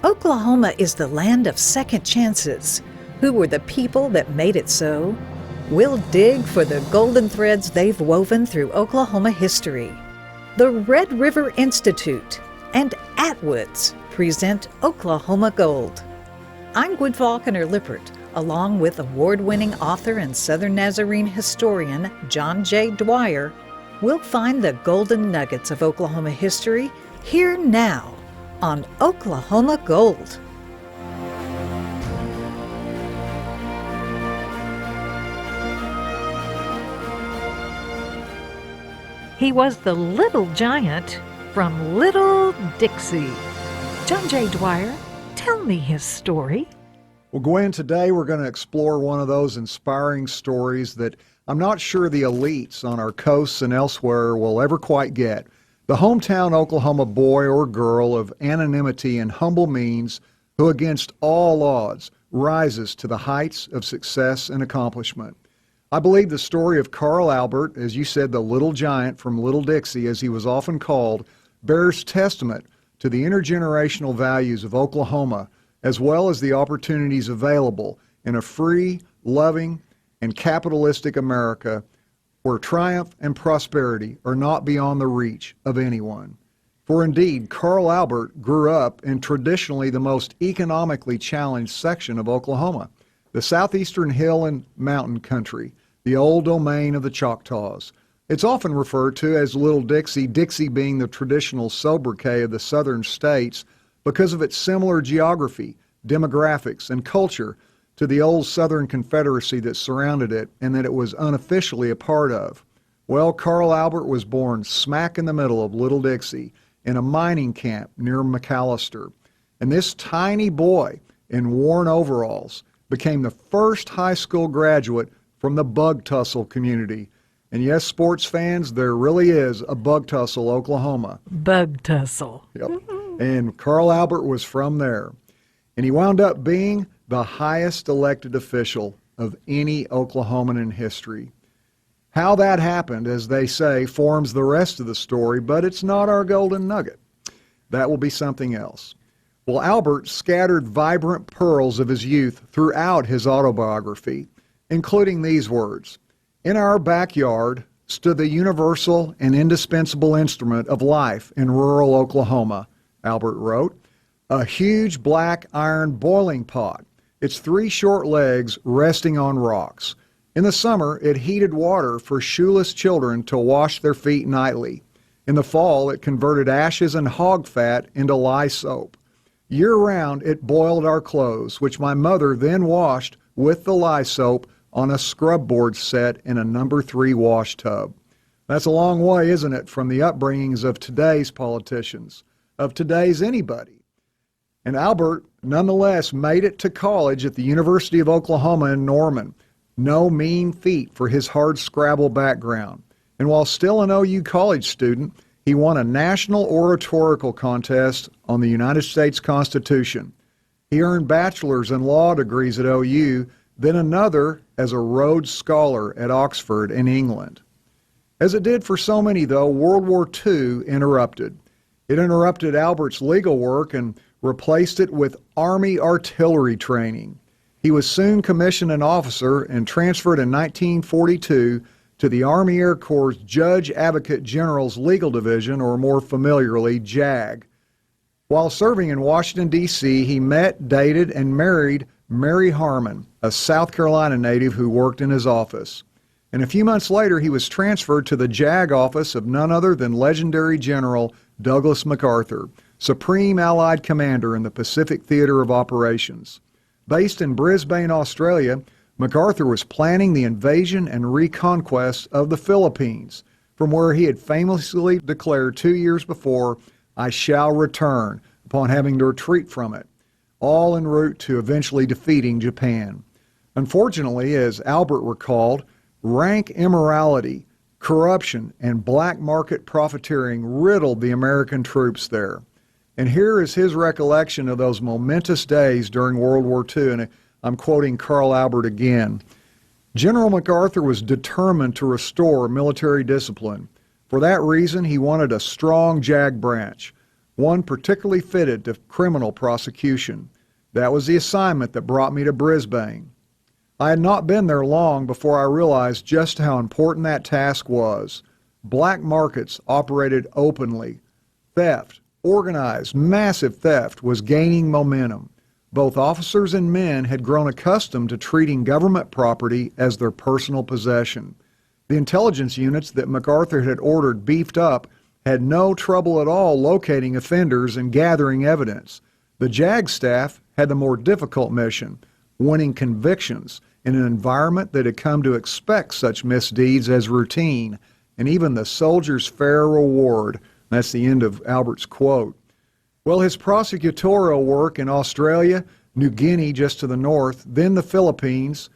Oklahoma is the land of second chances. Who were the people that made it so? We'll dig for the golden threads they've woven through Oklahoma history. The Red River Institute and Atwoods present Oklahoma Gold. I'm Gwen Falconer-Lippert, along with award-winning author and Southern Nazarene historian John J. Dwyer. We'll find the golden nuggets of Oklahoma history here now on Oklahoma Gold. He was the little giant from Little Dixie. John J. Dwyer, tell me his story. Well, Gwen, today we're going to explore one of those inspiring stories that I'm not sure the elites on our coasts and elsewhere will ever quite get. The hometown Oklahoma boy or girl of anonymity and humble means who, against all odds, rises to the heights of success and accomplishment. I believe the story of Carl Albert, as you said, the little giant from Little Dixie, as he was often called, bears testament to the intergenerational values of Oklahoma, as well as the opportunities available in a free, loving, and capitalistic America where triumph and prosperity are not beyond the reach of anyone. For indeed, Carl Albert grew up in traditionally the most economically challenged section of Oklahoma, the southeastern hill and mountain country, the old domain of the Choctaws. It's often referred to as Little Dixie, Dixie being the traditional sobriquet of the southern states because of its similar geography, demographics, and culture to the old Southern Confederacy that surrounded it and that it was unofficially a part of. Well, Carl Albert was born smack in the middle of Little Dixie in a mining camp near McAllister. And this tiny boy in worn overalls became the first high school graduate from the Bug Tussle community. And yes, sports fans, there really is a Bug Tussle, Oklahoma. Bug Tussle. Yep. And Carl Albert was from there. And he wound up being the highest elected official of any Oklahoman in history. How that happened, as they say, forms the rest of the story, but it's not our golden nugget. That will be something else. Well, Albert scattered vibrant pearls of his youth throughout his autobiography, including these words: "In our backyard stood the universal and indispensable instrument of life in rural Oklahoma," Albert wrote, "a huge black iron boiling pot, its 3 short legs resting on rocks. In the summer, it heated water for shoeless children to wash their feet nightly. In the fall, it converted ashes and hog fat into lye soap. Year-round, it boiled our clothes, which my mother then washed with the lye soap on a scrub board set in a number 3 wash tub." That's a long way, isn't it, from the upbringings of today's politicians, of today's anybody. And Albert, nonetheless, made it to college at the University of Oklahoma in Norman. No mean feat for his hard-scrabble background. And while still an OU college student, he won a national oratorical contest on the United States Constitution. He earned bachelor's and law degrees at OU, then another as a Rhodes Scholar at Oxford in England. As it did for so many, though, World War II interrupted. It interrupted Albert's legal work and replaced it with Army artillery training. He was soon commissioned an officer and transferred in 1942 to the Army Air Corps' Judge Advocate General's Legal Division, or more familiarly, JAG. While serving in Washington, D.C., he met, dated, and married Mary Harmon, a South Carolina native who worked in his office. And a few months later, he was transferred to the JAG office of none other than legendary General Douglas MacArthur, Supreme Allied Commander in the Pacific Theater of Operations. Based in Brisbane, Australia, MacArthur was planning the invasion and reconquest of the Philippines, from where he had famously declared 2 years before, "I shall return," upon having to retreat from it, all en route to eventually defeating Japan. Unfortunately, as Albert recalled, rank immorality, corruption, and black market profiteering riddled the American troops there. And here is his recollection of those momentous days during World War II, and I'm quoting Carl Albert again. "General MacArthur was determined to restore military discipline. For that reason, he wanted a strong JAG branch. one particularly fitted to criminal prosecution. That was the assignment that brought me to Brisbane. I had not been there long before I realized just how important that task was. Black markets operated openly. Theft, organized, massive theft, was gaining momentum. Both officers and men had grown accustomed to treating government property as their personal possession. The intelligence units that MacArthur had ordered beefed up had no trouble at all locating offenders and gathering evidence. The JAG staff had the more difficult mission, winning convictions in an environment that had come to expect such misdeeds as routine, and even the soldier's fair reward. That's the end of Albert's quote. Well, his prosecutorial work in Australia, New Guinea just to the north, then the Philippines,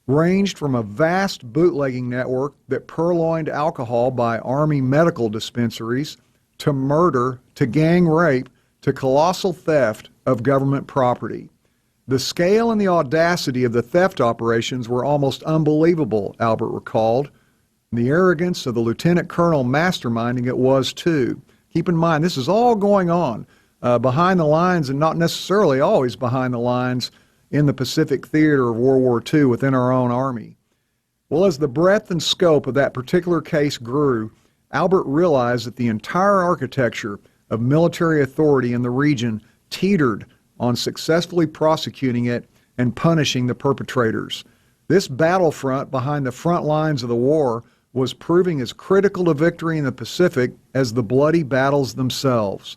ranged from a vast bootlegging network that purloined alcohol by Army medical dispensaries, to murder, to gang rape, to colossal theft of government property. The scale and the audacity of the theft operations were almost unbelievable, Albert recalled. The arrogance of the lieutenant colonel masterminding it was too. Keep in mind, this is all going on behind the lines, and not necessarily always behind the lines, in the Pacific theater of World War II within our own Army. Well, as the breadth and scope of that particular case grew, Albert realized that the entire architecture of military authority in the region teetered on successfully prosecuting it and punishing the perpetrators. This battlefront behind the front lines of the war was proving as critical to victory in the Pacific as the bloody battles themselves.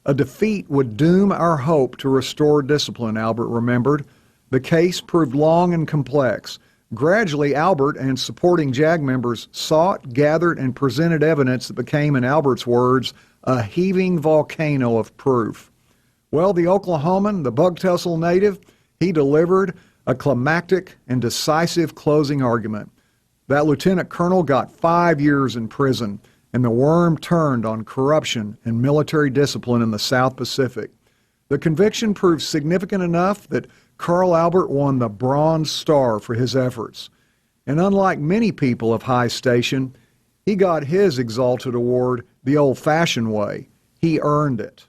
A defeat would doom our hope to restore discipline, Albert remembered. The case proved long and complex. Gradually, Albert and supporting JAG members sought, gathered, and presented evidence that became, in Albert's words, a heaving volcano of proof. Well, the Oklahoman, the Bug Tussle native, he delivered a climactic and decisive closing argument. That lieutenant colonel got 5 years in prison, and the worm turned on corruption and military discipline in the South Pacific. The conviction proved significant enough that Carl Albert won the Bronze Star for his efforts. And unlike many people of high station, he got his exalted award the old-fashioned way. He earned it.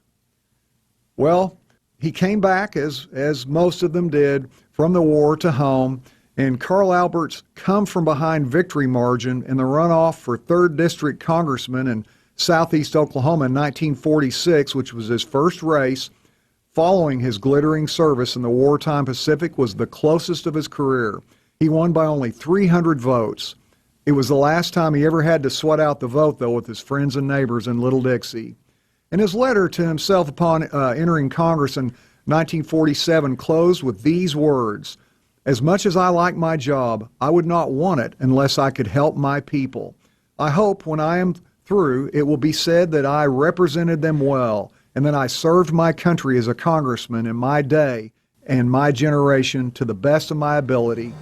Well, he came back, as most of them did, from the war to home, and Carl Albert's come-from-behind victory margin in the runoff for 3rd District Congressman in southeast Oklahoma in 1946, which was his first race, following his glittering service in the wartime Pacific, was the closest of his career. He won by only 300 votes. It was the last time he ever had to sweat out the vote, though, with his friends and neighbors in Little Dixie. And his letter to himself upon entering Congress in 1947 closed with these words: "As much as I like my job, I would not want it unless I could help my people. I hope when I am through, it will be said that I represented them well, and that I served my country as a congressman in my day and my generation to the best of my ability."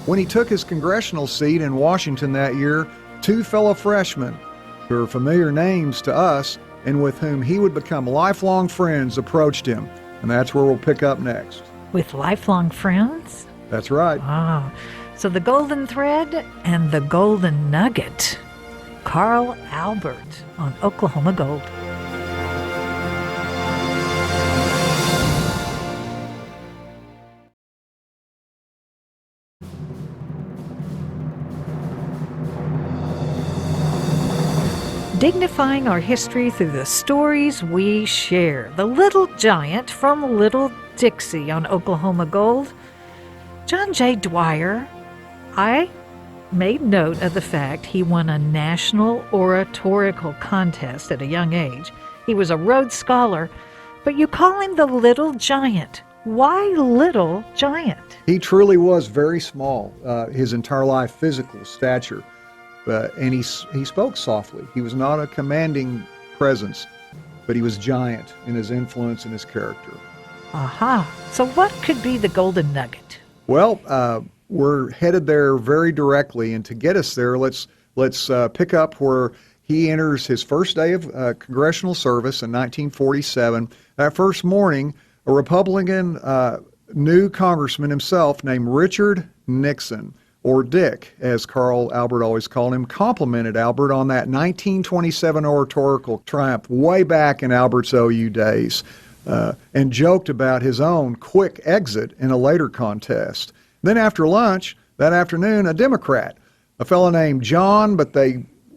When he took his congressional seat in Washington that year, 2 fellow freshmen, who are familiar names to us and with whom he would become lifelong friends, approached him. And that's where we'll pick up next. With lifelong friends? That's right. Ah, so the golden thread and the golden nugget. Carl Albert on Oklahoma Gold. Dignifying our history through the stories we share. The Little Giant from Little Dixie on Oklahoma Gold. John J. Dwyer, I made note of the fact he won a national oratorical contest at a young age. He was a Rhodes Scholar, but you call him the Little Giant. Why Little Giant? He truly was very small, his entire life, physical stature. And he spoke softly. He was not a commanding presence, but he was giant in his influence and his character. Aha. So what could be the golden nugget? Well, we're headed there very directly, and to get us there, let's pick up where he enters his first day of congressional service in 1947. That first morning, a Republican new congressman himself named Richard Nixon or Dick, as Carl Albert always called him, complimented Albert on that 1927 oratorical triumph way back in Albert's OU days, and joked about his own quick exit in a later contest. Then after lunch that afternoon, a Democrat, a fellow named John, but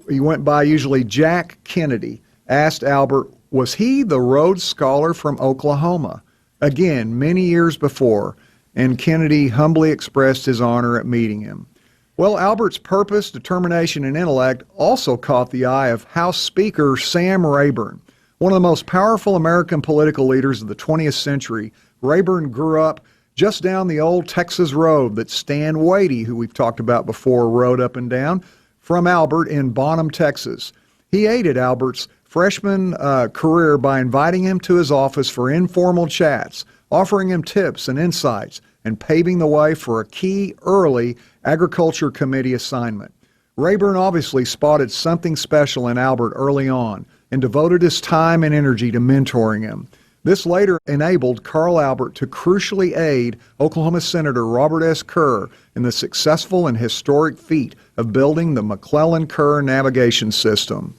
he went by usually Jack Kennedy, asked Albert, was he the Rhodes Scholar from Oklahoma? Again, many years before, and Kennedy humbly expressed his honor at meeting him. Well, Albert's purpose, determination, and intellect also caught the eye of House Speaker Sam Rayburn. One of the most powerful American political leaders of the 20th century, Rayburn grew up just down the old Texas road that Stan Wadey, who we've talked about before, rode up and down from Albert in Bonham, Texas. He aided Albert's freshman career by inviting him to his office for informal chats, offering him tips and insights, and paving the way for a key early Agriculture Committee assignment. Rayburn obviously spotted something special in Albert early on and devoted his time and energy to mentoring him. This later enabled Carl Albert to crucially aid Oklahoma Senator Robert S. Kerr in the successful and historic feat of building the McClellan-Kerr navigation system.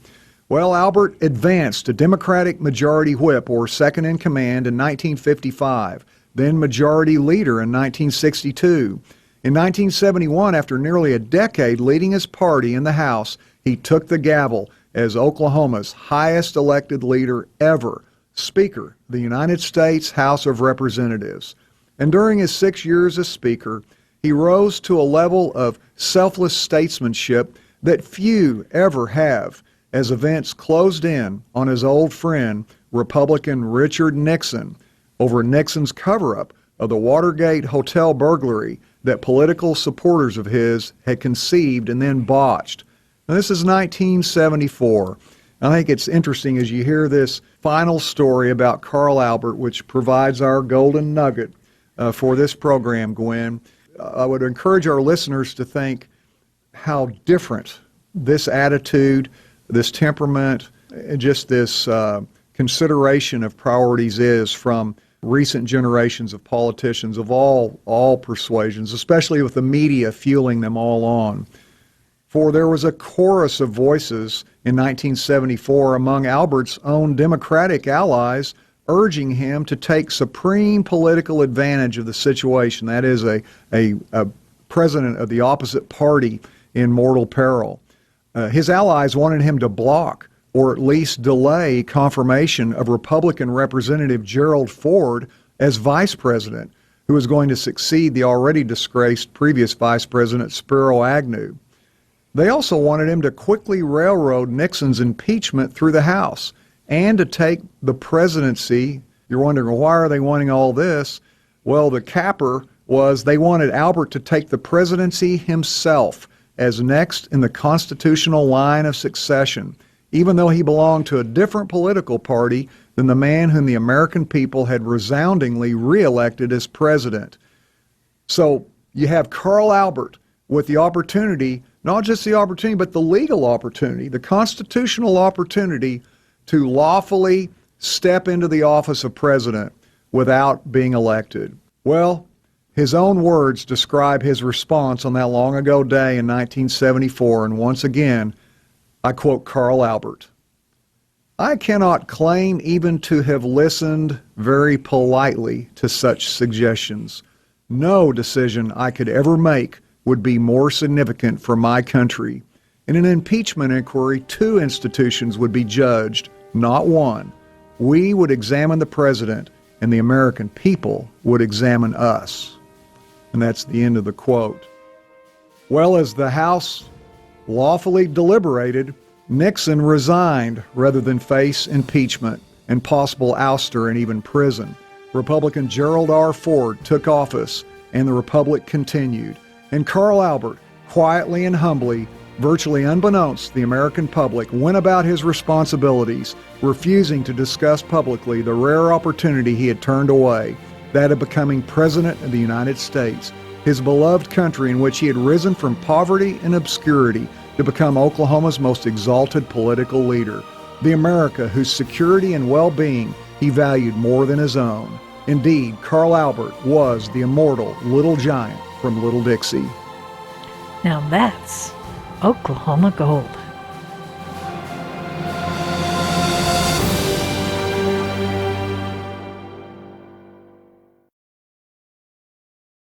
Well, Albert advanced to Democratic Majority Whip, or second in command, in 1955, then Majority Leader in 1962. In 1971, after nearly a decade leading his party in the House, he took the gavel as Oklahoma's highest elected leader ever, Speaker of the United States House of Representatives. And during his 6 years as Speaker, he rose to a level of selfless statesmanship that few ever have, as events closed in on his old friend, Republican Richard Nixon, over Nixon's cover-up of the Watergate hotel burglary that political supporters of his had conceived and then botched. Now, this is 1974. I think it's interesting as you hear this final story about Carl Albert, which provides our golden nugget for this program, Gwen. I would encourage our listeners to think how different this attitude, this temperament, just this consideration of priorities is from recent generations of politicians of all persuasions, especially with the media fueling them all on. For there was a chorus of voices in 1974 among Albert's own Democratic allies urging him to take supreme political advantage of the situation, that is, a president of the opposite party in mortal peril. His allies wanted him to block or at least delay confirmation of Republican Representative Gerald Ford as vice president, who was going to succeed the already disgraced previous vice president Spiro Agnew. They also wanted him to quickly railroad Nixon's impeachment through the House and to take the presidency. You're wondering, why are they wanting all this? Well, the capper was they wanted Albert to take the presidency himself as next in the constitutional line of succession, even though he belonged to a different political party than the man whom the American people had resoundingly reelected as president. So you have Carl Albert with the opportunity, not just the opportunity, but the legal opportunity, the constitutional opportunity to lawfully step into the office of president without being elected. Well, his own words describe his response on that long ago day in 1974, and once again, I quote Carl Albert. I cannot claim even to have listened very politely to such suggestions. No decision I could ever make would be more significant for my country. In an impeachment inquiry, two institutions would be judged, not one. We would examine the president, and the American people would examine us. And that's the end of the quote. Well, as the House lawfully deliberated, Nixon resigned rather than face impeachment and possible ouster and even prison. Republican Gerald R. Ford took office, and the Republic continued. And Carl Albert, quietly and humbly, virtually unbeknownst to the American public, went about his responsibilities, refusing to discuss publicly the rare opportunity he had turned away, that of becoming President of the United States, his beloved country in which he had risen from poverty and obscurity to become Oklahoma's most exalted political leader, the America whose security and well-being he valued more than his own. Indeed, Carl Albert was the immortal Little Giant from Little Dixie. Now that's Oklahoma gold.